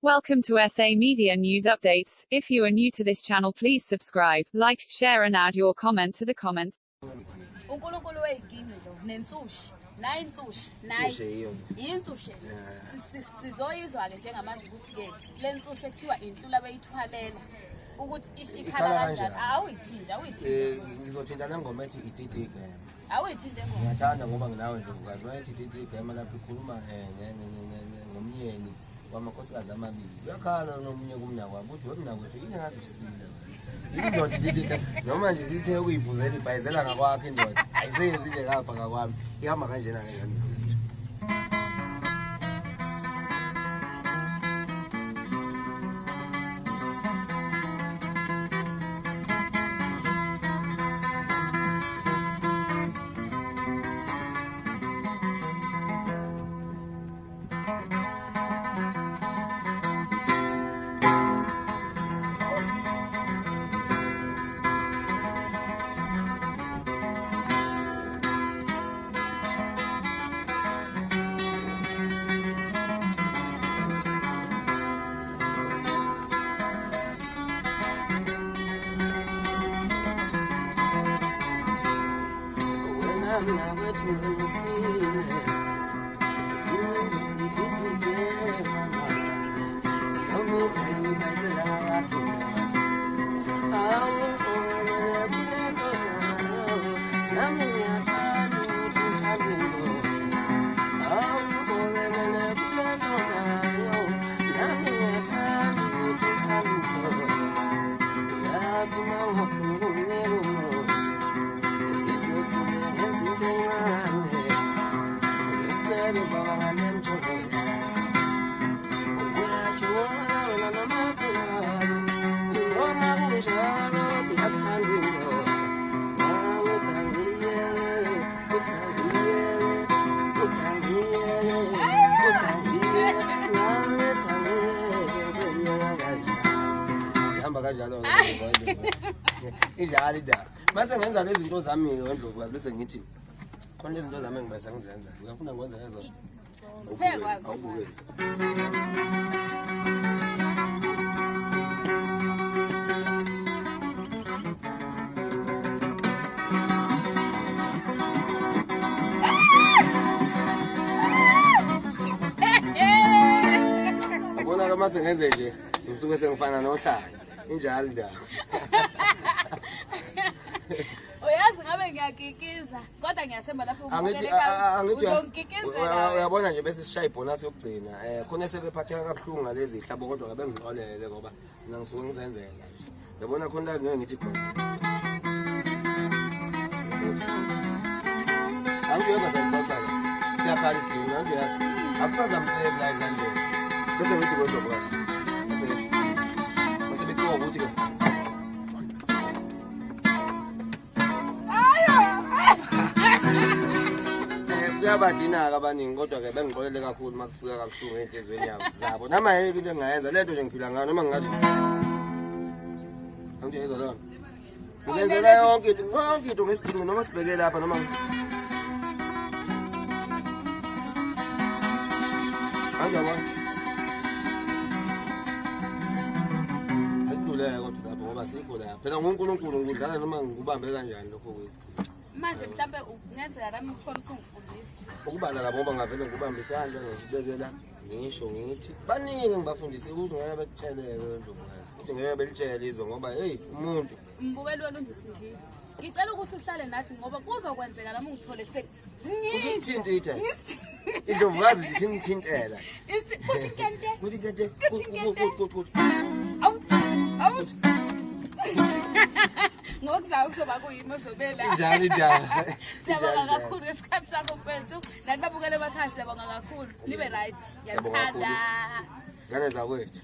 Welcome to SA Media News Updates. If you are new to this channel, please subscribe, like, share and add your comment to the comments. uNkulunkulu weyigingqi lo nensushi nayi insushi nayi insushi sizoyizwa ke njengamanje ukuthi ke le nsushi ekuthiwa inhlula beyithwalela ukuthi ikhala kanjani awuyithinda ngizothinda nangoma ethi ididike awuyithinde ngoma ngiyathanda ngoba nginawe nje ukazi wayethi ididike ema lapho ikhuluma ngomnyeni wamakhosikazi amabili uyakhala nomunye kumnakwabo uthi wemnakwethu yini ngathi usile indoda ididike noma nje sithe ukuyivuzela ibhayizela ngakwakho indoda ayisenzi nje kapha ngakwami ihamba kanjena ngani kanjalo idlala idaba mase ngenza lezi zinto zami wendlovukazi bese ngithi khona lezi zinto zami engibasa ngizenza ngiyafuna ngikwenza lezo uphekwazi awubuke abona ke mase ngenze nje ngisuke sengifana nohlanga injalo indaba uyazi ngabe ngiyagikiza kodwa ngiyathemba lapho uzongigikizela uyabona nje bese sishaya ibonus yokugcina khona sebephatheka kabuhlungu ngalezi ihlabo kodwa ngabe ngixolele ngoba mina ngisuke ngizenzela nje uyabona khona la ngeke ngithi khona angiyeka sayixoxa siyakhala isidingo angiyazi akufaza msebenzi la izandleni bese ngithi kodwa basi bese bethiwa ukuthi ke kuyabathina-ke abaningi kodwa ke bengixolele kakhulu uma kufika kabuhlungu enhliziyweni yabo zabo nama yeke into engingayenza lento nje ngiphila ngayo noma ngingathi angiyezwa lona ngizenzela yonke into ngesidingo noma sibheke lapha noma angiyabona asiduleke kodwa lapho ngoba sikho la phela nguNkulunkulu ngidlala noma ngikubambe kanjani lokho kwezi manje mhlambe ungenzeka nami ukuthola usungifundisa ukubala labo ngoba ngavele ngikubambe isandla ngisibekela ngisho ngithi baningi ngibafundise ukuthi ngeke bekutsheleke ndlovukazi ukuthi ngeke belitshele izwe ngoba hey umuntu mbukeli wena uNduthingi ngicela ukuthi uhlale nathi ngoba kuzokwenzeka nami ungithole usithintitha indlovukazi sinithintela uthi kente kuthi kente awus ngokuzayo kuzoba kuyimo zobela injalo indaba siyabonga kakhulu ngesikhathi sakho mfethu nathi babukele emakhaya siyabonga kakhulu nibe right ngiyathanda ngane zakwethu